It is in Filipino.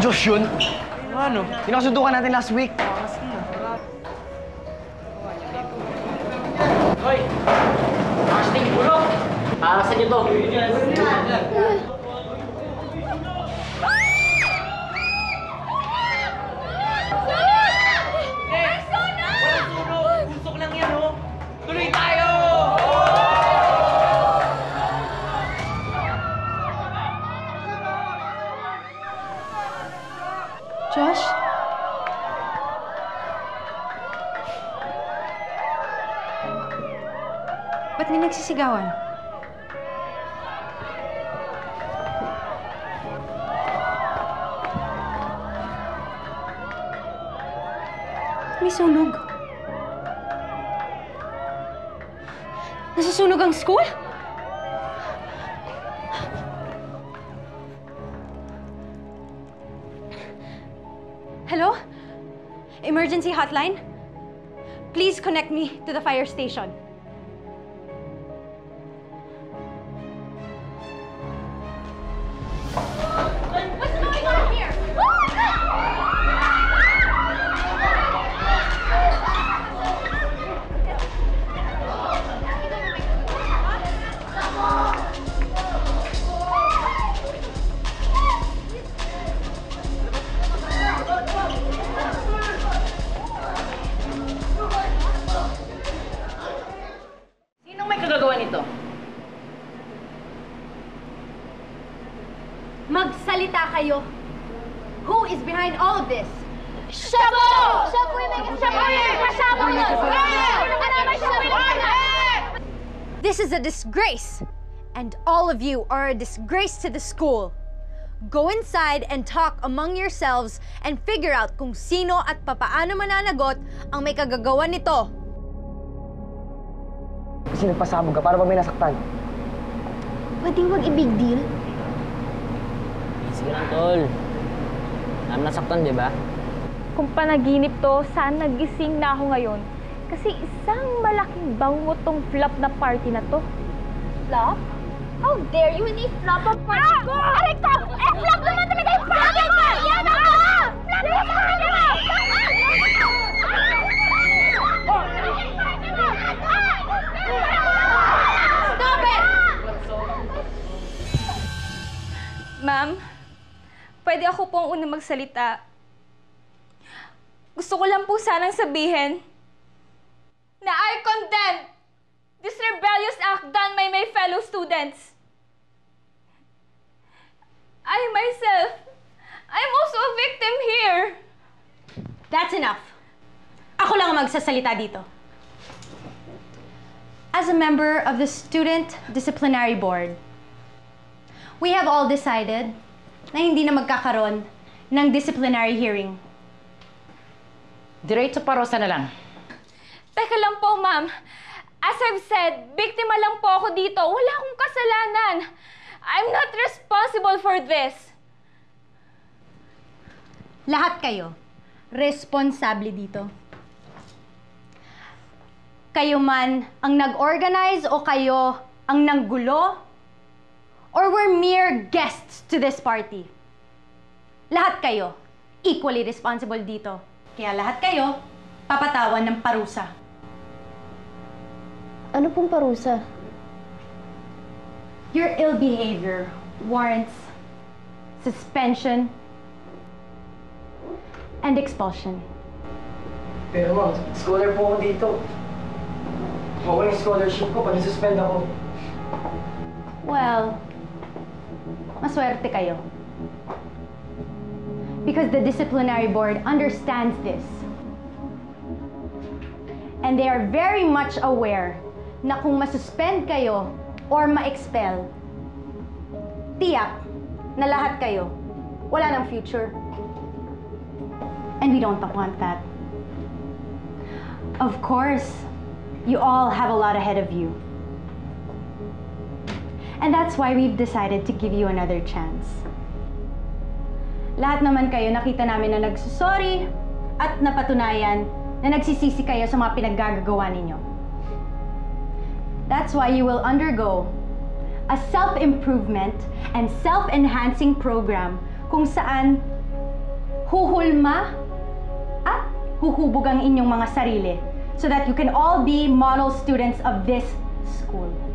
Diyos yun! Ano? Pinakasundukan natin last week. Hoy! Casting bulok! Para sa inyo to. Usok lang yan, oh! Tuloy tayo! Josh? Ba't may nagsisigawan? May sunog. Nasusunog ang school? Hello? Emergency hotline? Please connect me to the fire station. What's going on here? Sinong may kagagawa nito? Magsalita kayo. Who is behind all of this? Siya po! Siya po yung may kasama nun! This is a disgrace! And all of you are a disgrace to the school. Go inside and talk among yourselves and figure out kung sino at papaano mananagot ang may kagagawa nito. Kasi nagpasabog ka para ba may nasaktan? Pwedeng wag i-big deal? Sige lang, tol. Alam nasaktan, di ba? Kung panaginip to, saan nagising na ako ngayon? Kasi isang malaking bango tong flop na party na to. Flop? How dare you hindi flop ang party ko? Aray ko! Eh, flop naman talaga yung party ko! Yan ako! Flop yung party mo! Stop it! Ma'am, pwede ako po ang unang magsalita. Gusto ko lang po sanang sabihin na I condemn this rebellious act done by my fellow students. I myself, I'm also a victim here. That's enough. Ako lang ang magsasalita dito. As a member of the Student Disciplinary Board, we have all decided na hindi na magkakaroon ng disciplinary hearing. Diretso parosa na lang. Teka lang po, ma'am. As I've said, biktima lang po ako dito. Wala akong kasalanan. I'm not responsible for this. Lahat kayo, responsable dito. Kayo man ang nag-organize o kayo ang nanggulo, or were mere guests to this party. Lahat kayo, equally responsible dito. Kaya lahat kayo, papatawan ng parusa. Ano pong parusa? Your ill behavior warrants suspension and expulsion. Pero ma'am, scholar po ako dito. Mawala yung scholarship ko pag nasuspend ako. Well, maswerte kayo. Because the disciplinary board understands this. And they are very much aware na kung masuspend kayo or ma-expel, tiyak na lahat kayo wala ng future. And we don't want that. Of course, you all have a lot ahead of you. And that's why we've decided to give you another chance. Lahat naman kayo nakita namin na nagsusorry at napatunayan na nagsisisi kayo sa mga pinaggagawa ninyo. That's why you will undergo a self-improvement and self-enhancing program kung saan huhulma at huhubog ang inyong mga sarili so that you can all be model students of this school.